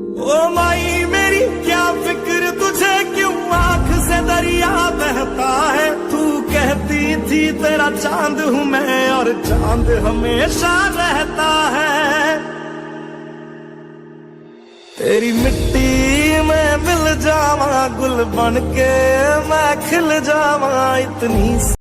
ओ माई मेरी क्या फिक्र तुझे, क्यों आंख से दरिया बहता है। तू कहती थी तेरा चांद हूँ मैं, और चांद हमेशा रहता है। तेरी मिट्टी में मिल जावा, गुल बन के मैं खिल जावा। इतनी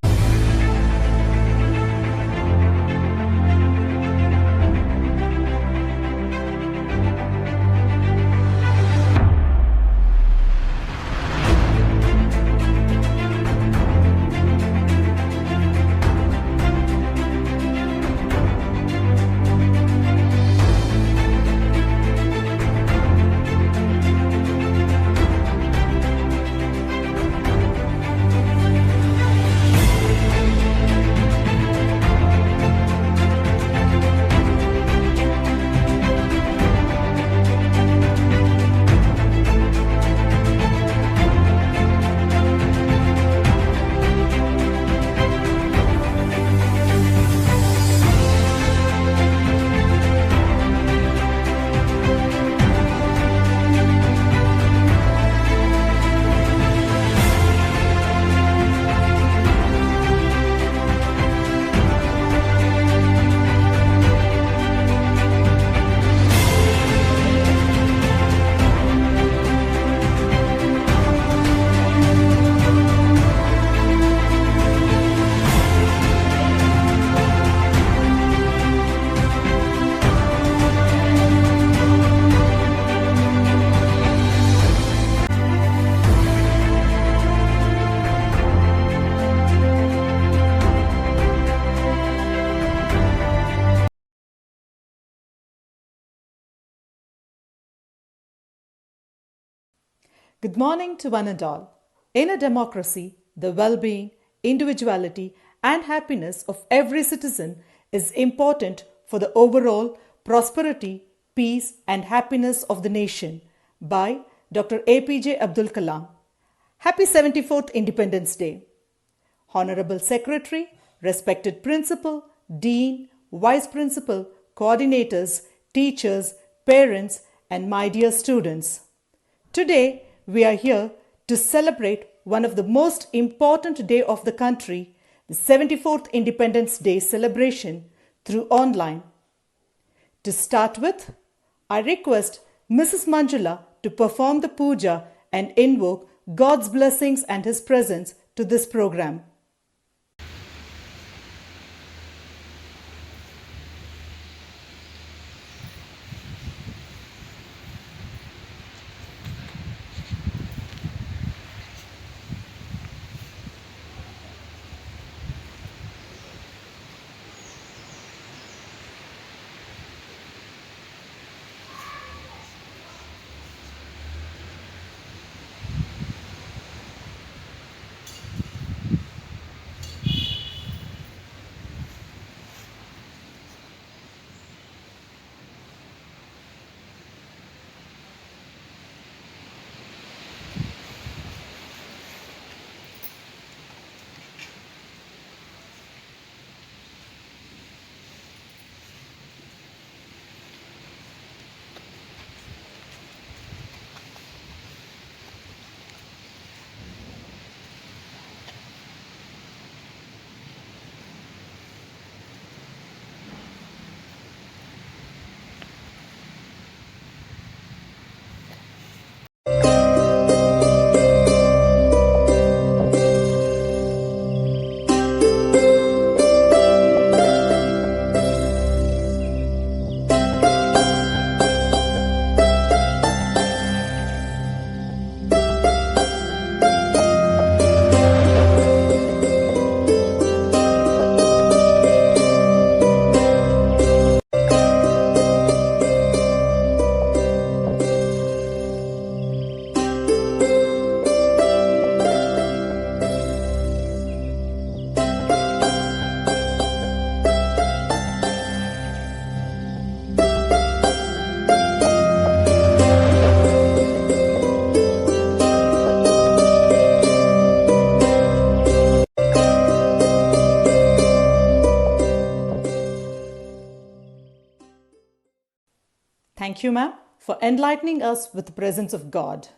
Good morning to one and all. In a democracy, the well-being, individuality and happiness of every citizen is important for the overall prosperity, peace and happiness of the nation. By Dr. APJ Abdul Kalam. Happy 74th Independence Day. Honorable Secretary, respected Principal, Dean, Vice Principal, coordinators, teachers, parents and my dear students. Today, we are here to celebrate one of the most important day of the country, the 74th Independence Day celebration through online. To start with, I request Mrs. Manjula to perform the puja and invoke God's blessings and His presence to this program. Thank you, ma'am. for enlightening us with the presence of God.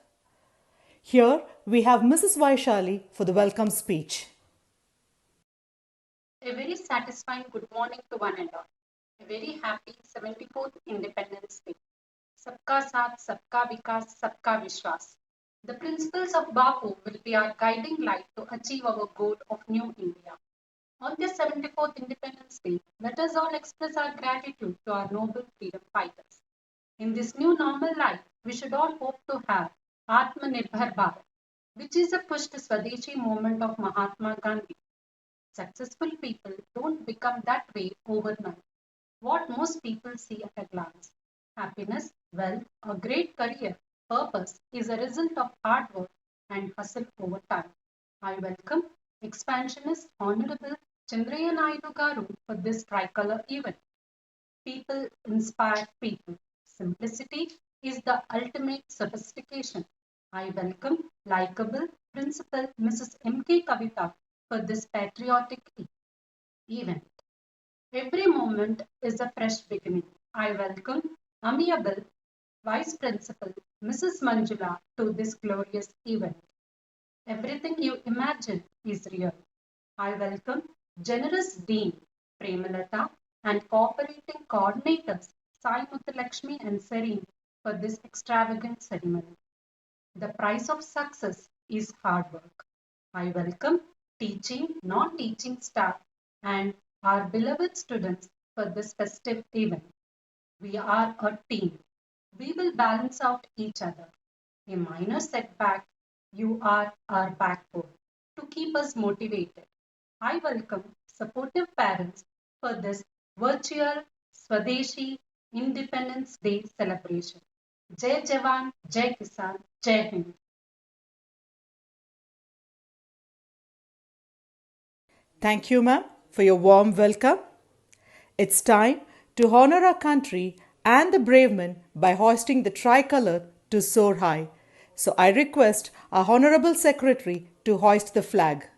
Here we have Mrs. Vaishali for the welcome speech. A very satisfying good morning to one and all. A very happy 74th Independence Day. Sabka Saath, Sabka Vikas, Sabka Vishwas. The principles of Bapu will be our guiding light to achieve our goal of New India. On this 74th Independence Day, let us all express our gratitude to our noble freedom fighters. In this new normal life, we should all hope to have Atmanirbhar Bharat, which is a push to Swadeshi movement of Mahatma Gandhi. Successful people don't become that way overnight. What most people see at a glance. Happiness, wealth, a great career, purpose is a result of hard work and hustle over time. I welcome expansionist Honorable Chandraya Naidu Garu for this tricolor event. People inspire people. Simplicity is the ultimate sophistication. I welcome likable Principal Mrs. M.K. Kavita for this patriotic event. Every moment is a fresh beginning. I welcome amiable Vice Principal Mrs. Manjula to this glorious event. Everything you imagine is real. I welcome generous Dean Premalata and cooperating coordinators Sai Muthalakshmi and Serene for this extravagant ceremony. The price of success is hard work. I welcome teaching, non-teaching staff and our beloved students for this festive event. We are a team. We will balance out each other. A minor setback, you are our backbone to keep us motivated. I welcome supportive parents for this virtual Swadeshi Independence Day celebration. Jai Jawan, Jai Kisan, Jai Hind. Thank you, ma'am, for your warm welcome. It's time to honor our country and the brave men by hoisting the tricolor to soar high. So I request our Honorable Secretary to hoist the flag.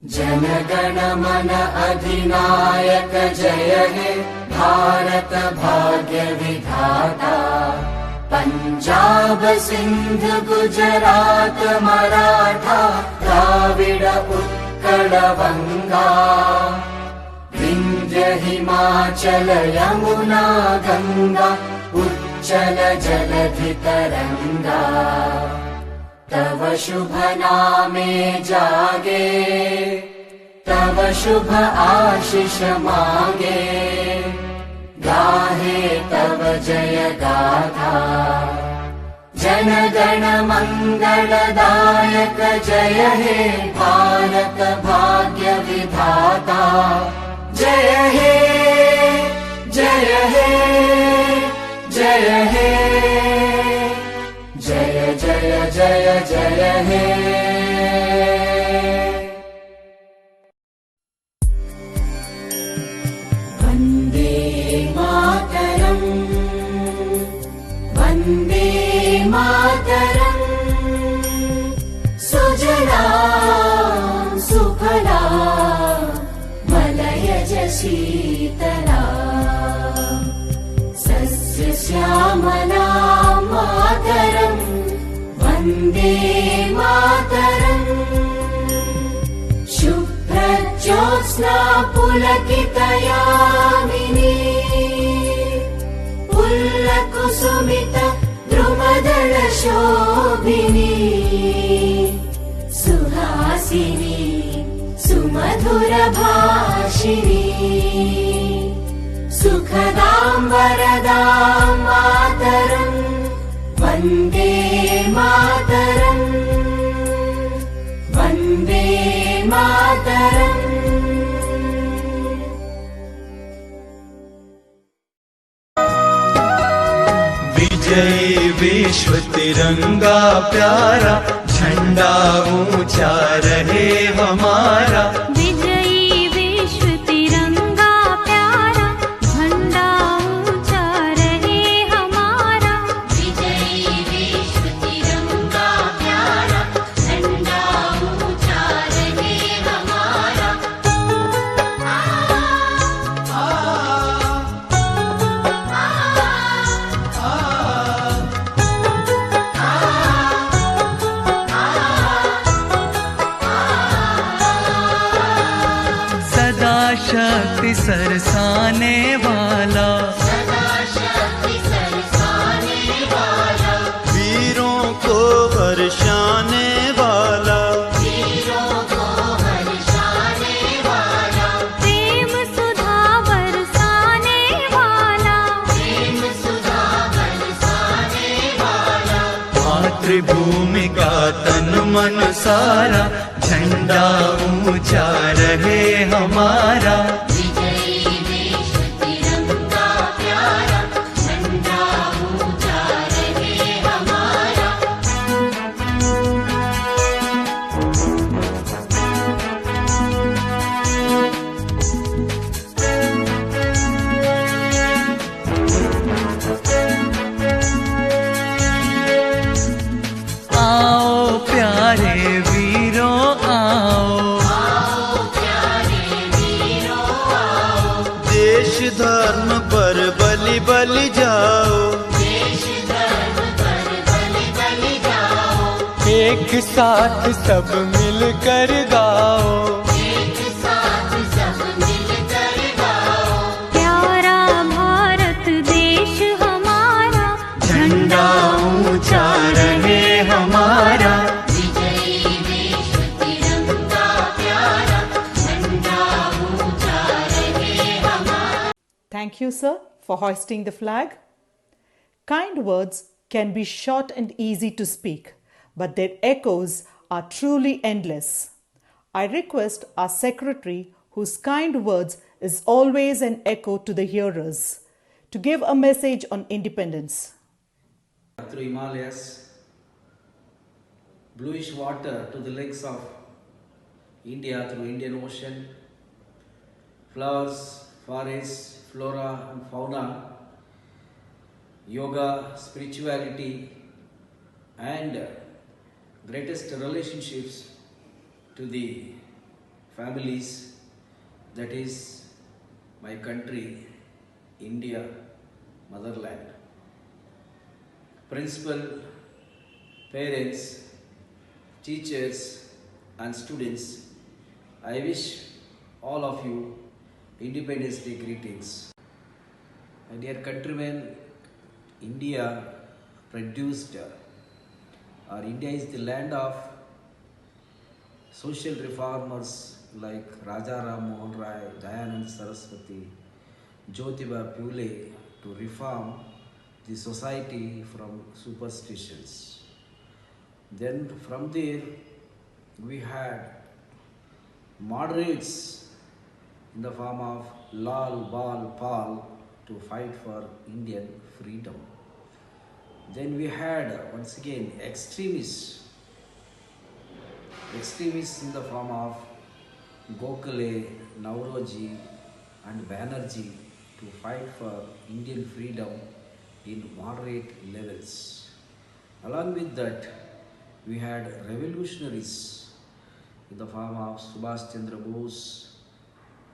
जनगण मन अधिनायक जय हे भारत भाग्य विधाता पंजाब सिंध गुजरात मराठा द्राविड उत्कल बंगा विंध्य हिमाचल यमुना गंगा उच्चल जलधि तरंगा तव शुभ नामे जागे तव शुभ आशीष मांगे गाहे तव जय गाथा जन गण मंगलदायक जय हे भारत भाग्य विधाता जय हे जय हे जय हे जय जय जय जय हे वन्दे मातरम् वन्दे मातरम् सुजला सुफला मलयज शीतला सस्य श्यामला मातरम् वन्दे मातरम् शुभ्रज्योत्स्ना पुलकितयामिनी पुल्लकुसुमित द्रुमदल शोभिनी सुहासिनी सुमधुर भाषिणी सुखदां वरदां मातरम् वन्दे मातरम् वन्दे मातरम् विजय विश्व तिरंगा प्यारा झंडा ऊंचा रहे हमारा, विजयी विश्व तिरंगा प्यारा, झंडा ऊंचा रहे हमारा। विजयी विश्व तिरंगा प्यारा, झंडा ऊंचा रहे हमारा। सदा शक्ति सरसाने वाला, सदा शक्ति सरसाने वाला, वीरों को बरसाने वाला, वीरों को हर्षाने वाला, प्रेम सुधा बरसाने वाला, प्रेम सुधा बरसाने वाला। मातृभूमि का तन मन सारा, झंडा ऊंचा रहे हमारा। विजयी विश्व तिरंगा प्यारा, झंडा ऊंचा रहे हमारा। आओ प्यारे वीरों आओ, आओ प्यारे वीरों आओ, देश धर्म पर बलि बलि जाओ, देश धर्म पर बलि बलि जाओ। एक साथ सब मिलकर गाओ, एक साथ सब मिलकर गाओ। प्यारा भारत देश हमारा, झंडा ऊंचा रहे हमारा। विजयी विश्व तिरंगा प्यारा, झंडा ऊंचा रहे हमारा। Thank you, sir, for hoisting the flag. Kind words can be short and easy to speak, but their echoes are truly endless. I request our secretary, whose kind words is always an echo to the hearers, to give a message on independence. Through Himalayas, bluish water to the lakes of India through Indian Ocean, flowers, forests, flora and fauna, yoga, spirituality, and greatest relationships to the families, that is my country, India, motherland. Principal, parents, teachers and students, I wish all of you Independence Day greetings. My dear countrymen, India produced, or India is the land of social reformers like Raja Ram Mohan Rai, Dayanand Saraswati, Jyotiba Phule, to reform the society from superstitions. Then from there we had moderates in the form of Lal Bal Pal to fight for Indian freedom. Then we had once again extremists in the form of Gokhale, Nauroji and Banerjee to fight for Indian freedom in moderate levels. Along with that, we had revolutionaries in the form of Subhash Chandra Bose,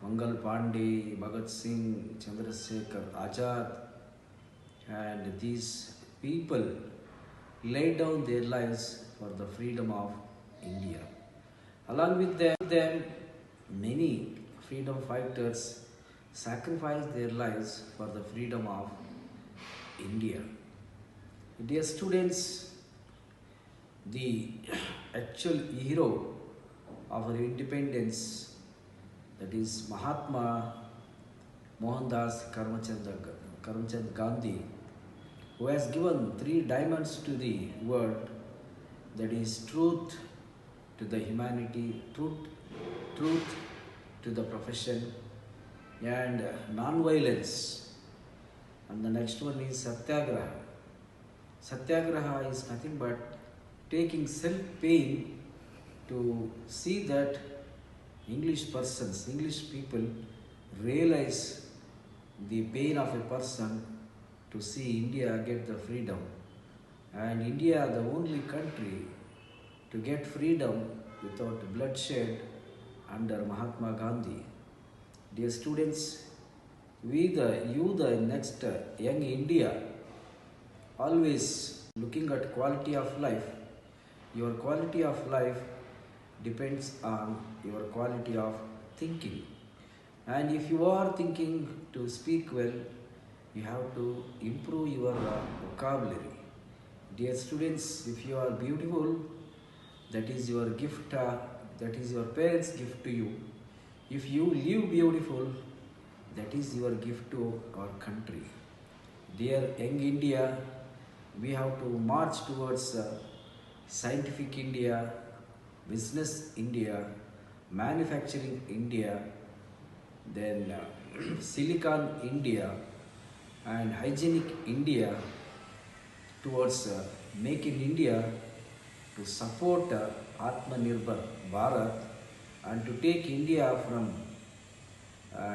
Mangal Pandey, Bhagat Singh, Chandrasekhar Azad, and these people laid down their lives for the freedom of India. Along with them, many freedom fighters sacrificed their lives for the freedom of India. Dear students, the actual hero of our independence, that is Mahatma Mohandas Karamchand Gandhi, who has given 3 diamonds to the world, that is truth to the humanity, truth to the profession, and non-violence. And the next one is Satyagraha. Satyagraha is nothing but taking self-pain to see that English persons, English people realize the pain of a person to see India get the freedom. And India, the only country to get freedom without bloodshed under Mahatma Gandhi. Dear students, the next young India, always looking at quality of life. Your quality of life depends on your quality of thinking. And if you are thinking to speak well, you have to improve your vocabulary. Dear students, if you are beautiful, that is your gift, that is your parents' gift to you. If you live beautiful, that is your gift to our country. Dear young India, we have to march towards scientific India, business India, manufacturing India, then Silicon India and hygienic India, towards Make in India, to support Atmanirbhar Bharat and to take India from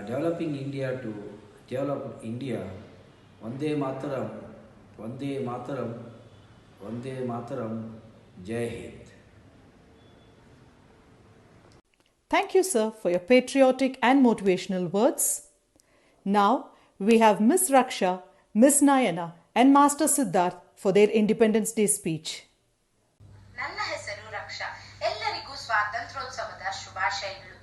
developing India to developed India. Vande Mataram, Vande Mataram, Vande Mataram, Jai Hind. Thank you, sir, for your patriotic and motivational words. Now we have Miss Raksha, Miss Nayana, and Master Siddharth for their Independence Day speech. ನನ್ನ ಹೆಸರು ರಕ್ಷಾ. ಎಲ್ಲರಿಗೂ ಸ್ವಾತಂತ್ರ್ಯೋತ್ಸವದ ಶುಭಾಶಯಗಳು.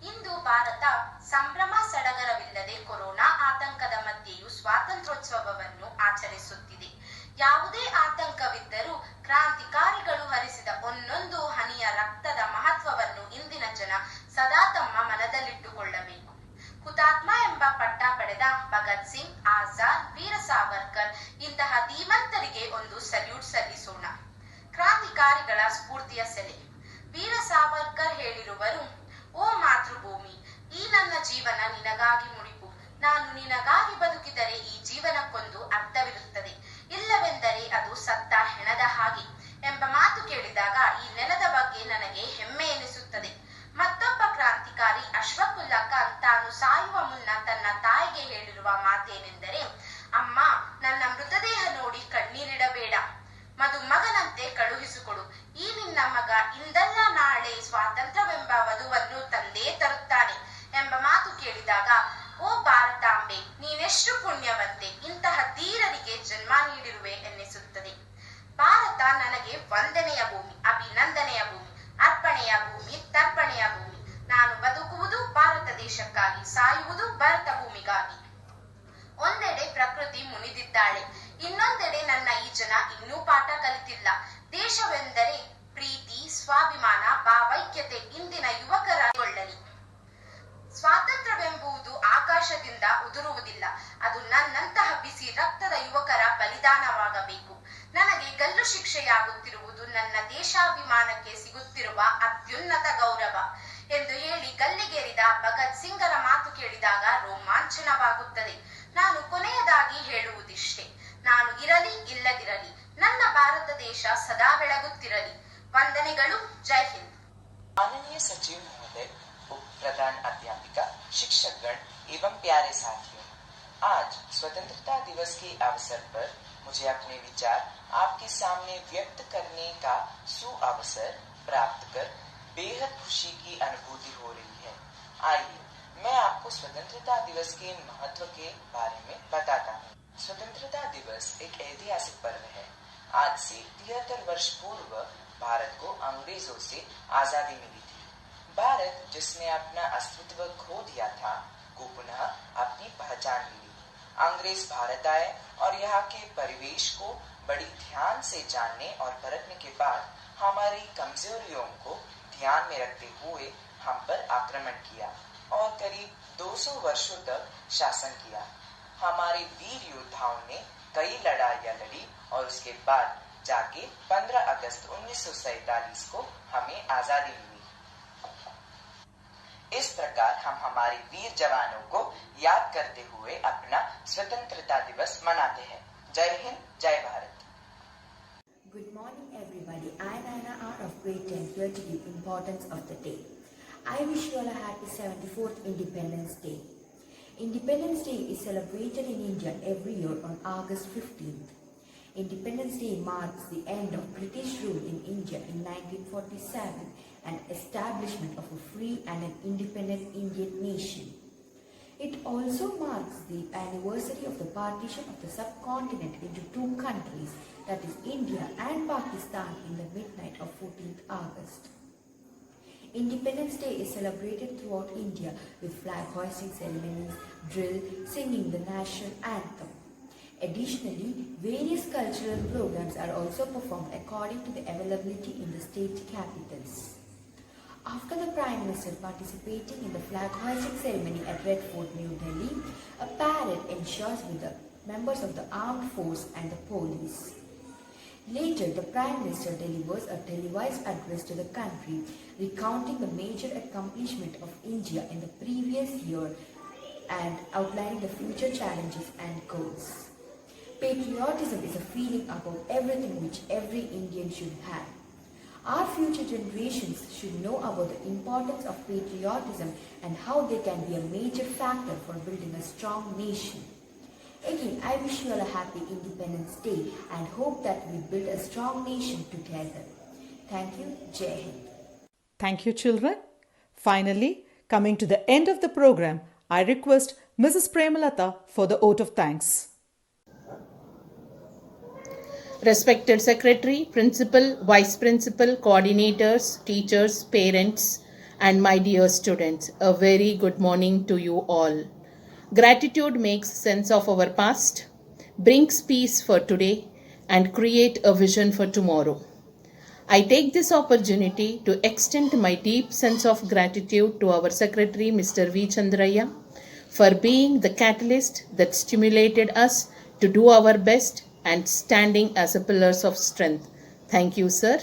ಇಂದು ಭಾರತ ಸಂಭ್ರಮ ಸಡಗರವಿಲ್ಲದೆ corona ಆತಂಕದ ಮಧ್ಯೆಯೂ ಸ್ವಾತಂತ್ರ್ಯೋತ್ಸವವನ್ನು ಆಚರಿಸುತ್ತಿದೆ. ಯಾವುದೇ ಆತಂಕವಿದ್ದರೂ ಕ್ರಾಂತಿಕಾರಿಗಳು ಹರಿಸಿದ ಒಂದೊಂದು ಹನಿಯ ರಕ್ತದ ಮಹತ್ವವನ್ನು ಇಂದಿನ ಜನ ಸದಾ ತಮ್ಮ ಮನದಲ್ಲಿಟ್ಟುಕೊಳ್ಳಬೇಕು. ಹುತಾತ್ಮ ಎಂಬ ಪಟ್ಟ ಪಡೆದ ಭಗತ್ ಸಿಂಗ್, ಆಜಾದ್, ವೀರ ಸಾವರ್ಕರ್ ಇಂತಹ ಧೀಮಂತರಿಗೆ ಒಂದು ಸಲ್ಯೂಟ್ ಸಲ್ಲಿಸೋಣ. ಕ್ರಾಂತಿಕಾರಿಗಳ ಸ್ಫೂರ್ತಿಯ ಸೆಲೆ. ವೀರ ಸಾವರ್ಕರ್ ಹೇಳಿರುವರು, ಓ ಮಾತೃಭೂಮಿ, ಈ ನನ್ನ ಜೀವನ ನಿನಗಾಗಿ ಮುಡಿಪು. ನಾನು ನಿನಗಾಗಿ ಬದುಕಿದರೆ ಈ ಜೀವನಕ್ಕೊಂದು ಅರ್ಥವಿರುತ್ತದೆ, ಇಲ್ಲವೆಂದರೆ ಅದು ಸತ್ತ ಹೆಣದ ಹಾಗೆ ಎಂಬ ಮಾತು ಕೇಳಿದಾಗ ಈ ನೆಲದ ಬಗ್ಗೆ ನನಗೆ ಹೆಮ್ಮೆ ಎನಿಸುತ್ತದೆ. ಮತ್ತೊಬ್ಬ ಕ್ರಾಂತಿಕಾರಿ ಅಶ್ಫಾಕುಲ್ಲಾ ಖಾನ್ ತಾನು ಸಾಯುವ ಮುನ್ನ ತನ್ನ ತಾಯಿಗೆ ಹೇಳಿರುವ ಮಾತೇನೆಂದರೆ, ಅಮ್ಮ, ನನ್ನ ಮೃತದೇಹ ನೋಡಿ ಕಣ್ಣೀರಿಡಬೇಡ, ಮಗನಂತೆ ಕಳುಹಿಸಿಕೊಡು. ಈ ನಿನ್ನ ಮಗ ಇಂದಲ್ಲ ನಾಳೆ ಸ್ವಾತಂತ್ರ್ಯವೆಂಬ ವಧುವನ್ನು ತಂದೇ ತರುತ್ತಾನೆ ಎಂಬ ಮಾತು ಕೇಳಿದಾಗ, ಓ ಭಾರತಾಂಬೆ, ನೀನೆಷ್ಟು ಪುಣ್ಯವಂತೆ, ಇಂತಹ ಧೀರರಿಗೆ ಜನ್ಮ ನೀಡಿರುವೆ ಎನ್ನಿಸುತ್ತದೆ. ಭಾರತ ನನಗೆ ವಂದನೆಯ ಭೂಮಿ, ಅಭಿನಂದನೆಯ ಭೂಮಿ, ಅರ್ಪಣೆಯ ಭೂಮಿ, ತರ್ಪಣೆಯ ಭೂಮಿ. ನಾನು ಬದುಕುವುದು ಭಾರತ ದೇಶಕ್ಕಾಗಿ, ಸಾಯುವುದು ಭಾರತ ಭೂಮಿಗಾಗಿ. ಒಂದೆಡೆ ಪ್ರಕೃತಿ ಮುನಿದಿದ್ದಾಳೆ, ಇನ್ನೊಂದೆಡೆ ನನ್ನ ಈ ಜನ ಇನ್ನೂ ಪಾಠ ಕಲಿತಿಲ್ಲ. ದೇಶವೆಂದರೆ ಪ್ರೀತಿ, ಸ್ವಾಭಿಮಾನ, ಭಾವೈಕ್ಯತೆ ಇಂದಿನ ಯುವಕರ ಕೊಳ್ಳಲಿ. ಸ್ವಾತಂತ್ರ್ಯವೆಂಬುದು ಆಕಾಶದಿಂದ ಉದುರುವುದಿಲ್ಲ, ಅದು ನನ್ನಂತಹ ಬಿಸಿ ರಕ್ತದ ಯುವಕರ ಬಲಿದಾನವಾಗಬೇಕು. ನನಗೆ ಗಲ್ಲು ಶಿಕ್ಷೆಯಾಗುತ್ತಿರುವುದು ನನ್ನ ದೇಶಾಭಿಮಾನಕ್ಕೆ ಸಿಗುತ್ತಿರುವ ಅತ್ಯುನ್ನತ ಗೌರವ ಎಂದು ಹೇಳಿ ಗಲ್ಲಿಗೇರಿದ ಭಗತ್ ಸಿಂಗರ ಮಾತು ಕೇಳಿದಾಗ ರೋಮಾಂಚನವಾಗುತ್ತದೆ. ನಾನು ಕೊನೆಯದಾಗಿ ಹೇಳುವುದಿಷ್ಟೇ, ನಾನು ಇರಲಿ ಇಲ್ಲದಿರಲಿ, ನನ್ನ ಭಾರತ ದೇಶ ಸದಾ ಬೆಳಗುತ್ತಿರಲಿ. ವಂದನೆಗಳು. ಜೈ ಹಿಂದ್. माननीय सचिव महोदय, उप प्रधान अध्यापिका, शिक्षकगण एवं प्यारे साथियों, आज स्वतंत्रता दिवस के अवसर पर मुझे अपने विचार आपके सामने व्यक्त करने का सुअवसर प्राप्त कर बेहद खुशी की अनुभूति हो रही है। आइए मैं आपको स्वतंत्रता दिवस के महत्व के बारे में बताता हूँ। स्वतंत्रता दिवस एक ऐतिहासिक पर्व है। आज से 73 वर्ष पूर्व भारत को अंग्रेजों से आजादी मिली थी। भारत जिसने अपना अस्तित्व खो दिया था, को पुनः अपनी पहचान मिली। अंग्रेज भारत आए और यहाँ के परिवेश को बड़ी ध्यान से जानने और परखने के बाद हमारी कमजोरियों को ध्यान में रखते हुए हम पर आक्रमण किया और करीब 200 वर्षों तक शासन किया। हमारे वीर योद्धाओं ने कई लड़ाइयाँ लड़ी और उसके बाद जाके 15 अगस्त 1947 को हमें आजादी मिली। इस प्रकार हम हमारे वीर जवानों को याद करते हुए अपना स्वतंत्रता दिवस मनाते हैं। जय हिंद, जय Bharat. Good morning everybody. I am great time here to give importance of the day. I wish you all a happy 74th Independence Day. Independence Day is celebrated in India every year on August 15th. Independence Day marks the end of British rule in India in 1947 and establishment of a free and an independent Indian nation. It also marks the anniversary of the partition of the subcontinent into two countries, that is India and Pakistan, in the midnight of 14th August. Independence Day is celebrated throughout India with flag hoisting ceremonies, drill, singing the national anthem. Additionally, various cultural programs are also performed according to the availability in the state capitals. After the Prime Minister participating in the flag hoisting ceremony at Red Fort, New Delhi, a parade ensures with the members of the armed force and the police. Later, the Prime Minister delivers a televised address to the country, recounting the major accomplishment of India in the previous year and outlining the future challenges and goals. Patriotism is a feeling above everything which every Indian should have. Our future generations should know about the importance of patriotism and how they can be a major factor for building a strong nation. Again, I wish you all a happy Independence Day and hope that we build a strong nation together. Thank you. Jai Hind. Thank you, children. Finally, coming to the end of the program, I request Mrs. Premalata for the vote of thanks. Respected Secretary, Principal, Vice Principal, Coordinators, Teachers, Parents, and my dear students, a very good morning to you all. Gratitude makes sense of our past, brings peace for today, and create a vision for tomorrow. I take this opportunity to extend my deep sense of gratitude to our Secretary, Mr. V. Chandraya, for being the catalyst that stimulated us to do our best and standing as a pillars of strength. Thank you, sir.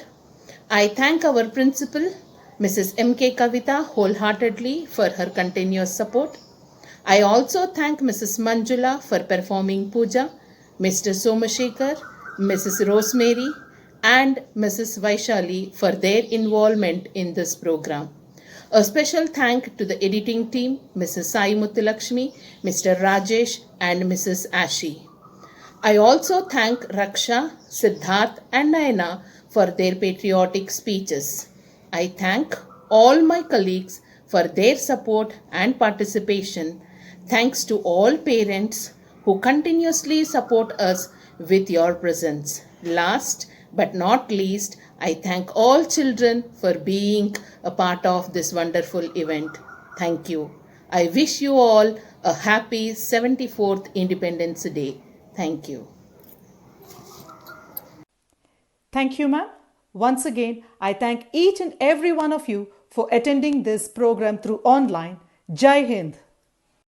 I thank our principal, Mrs. M.K. Kavita, wholeheartedly for her continuous support. I also thank Mrs. Manjula for performing puja, Mr. Somashekar, Mrs. Rosemary, and Mrs. Vaishali for their involvement in this program. A special thank to the editing team, Mrs. Sai Muthulakshmi, Mr. Rajesh, and Mrs. Ashi. I also thank Raksha, Siddharth, and Nayana for their patriotic speeches. I thank all my colleagues for their support and participation. Thanks to all parents who continuously support us with your presence. Last but not least, I thank all children for being a part of this wonderful event. Thank you. I wish you all a happy 74th Independence Day. Thank you. Thank you, ma'am. Once again, I thank each and every one of you for attending this program through online. Jai Hind.